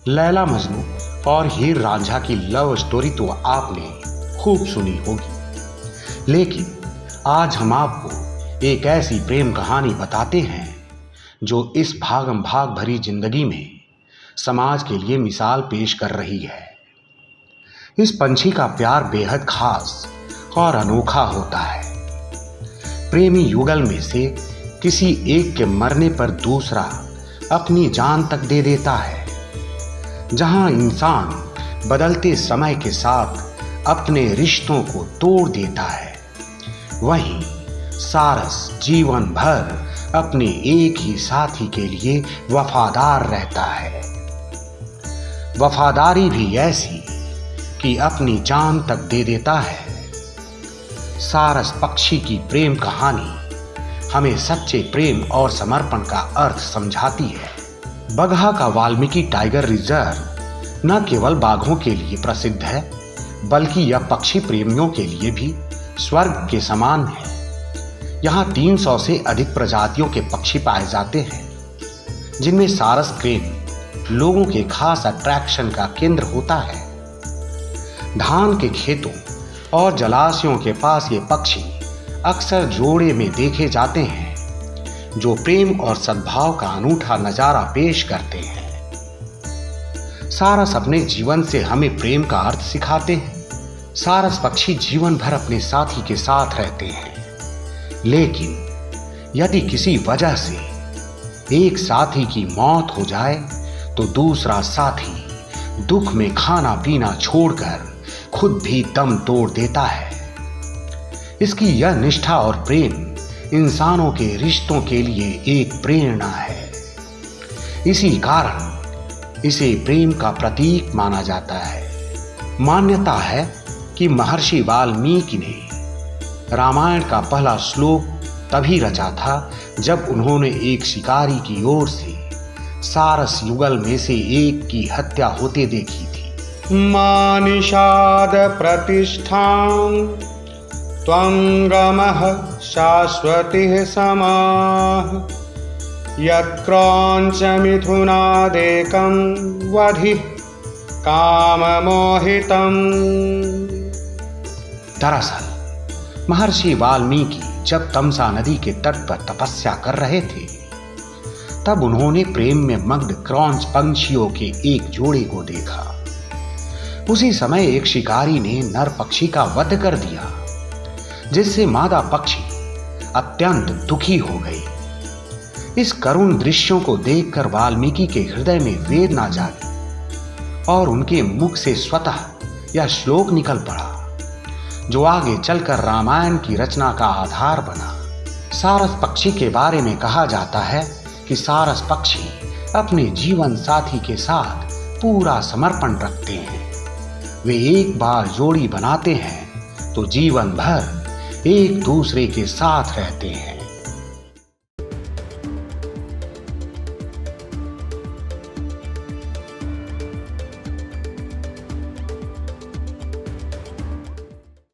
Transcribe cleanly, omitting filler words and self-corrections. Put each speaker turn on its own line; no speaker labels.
लैला मजनू और हीर रांझा की love story तो आपने खूब सुनी होगी, लेकिन आज हम आपको एक ऐसी प्रेम कहानी बताते हैं जो इस भागम भाग भरी जिंदगी में समाज के लिए मिसाल पेश कर रही है। इस पंछी का प्यार बेहद खास और अनोखा होता है। प्रेमी युगल में से किसी एक के मरने पर दूसरा अपनी जान तक दे देता है। जहां इंसान बदलते समय के साथ अपने रिश्तों को तोड़ देता है, वहीं सारस जीवन भर अपने एक ही साथी के लिए वफादार रहता है। वफादारी भी ऐसी कि अपनी जान तक दे देता है। सारस पक्षी की प्रेम कहानी हमें सच्चे प्रेम और समर्पण का अर्थ समझाती है। बगहा का वाल्मीकि टाइगर रिजर्व न केवल बाघों के लिए प्रसिद्ध है, बल्कि यह पक्षी प्रेमियों के लिए भी स्वर्ग के समान है। यहाँ 300 से अधिक प्रजातियों के पक्षी पाए जाते हैं, जिनमें सारस क्रेन लोगों के खास अट्रैक्शन का केंद्र होता है। धान के खेतों और जलाशयों के पास ये पक्षी अक्सर जोड़े में देखे जाते हैं, जो प्रेम और सद्भाव का अनूठा नजारा पेश करते हैं। सारस अपने जीवन से हमें प्रेम का अर्थ सिखाते हैं। सारस पक्षी जीवन भर अपने साथी के साथ रहते हैं, लेकिन यदि किसी वजह से एक साथी की मौत हो जाए तो दूसरा साथी दुख में खाना पीना छोड़कर खुद भी दम तोड़ देता है। इसकी यह निष्ठा और प्रेम इंसानों के रिश्तों के लिए एक प्रेरणा है। इसी कारण इसे प्रेम का प्रतीक माना जाता है। मान्यता है कि महर्षि वाल्मीकि ने रामायण का पहला श्लोक तभी रचा था जब उन्होंने एक शिकारी की ओर से सारस युगल में से एक की हत्या होते देखी थी।
मानिषाद प्रतिष्ठां त्वं गमः शाश्वतिः समाः यत्क्रौञ्च मिथुनादेकं वधिः काममोहितम्।
दरअसल महर्षि वाल्मीकि जब तमसा नदी के तट पर तपस्या कर रहे थे, तब उन्होंने प्रेम में मग्न क्रौंच पंछियों के एक जोड़े को देखा। उसी समय एक शिकारी ने नर पक्षी का वध कर दिया, जिससे मादा पक्षी अत्यंत दुखी हो गई। इस करुण दृश्यों को देखकर वाल्मीकि के हृदय में वेदना जागी और उनके मुख से स्वतः यह श्लोक निकल पड़ा, जो आगे चलकर रामायण की रचना का आधार बना। सारस पक्षी के बारे में कहा जाता है कि सारस पक्षी अपने जीवन साथी के साथ पूरा समर्पण रखते हैं। वे एक बार जोड़ी बनाते हैं तो जीवन भर एक दूसरे के साथ रहते हैं।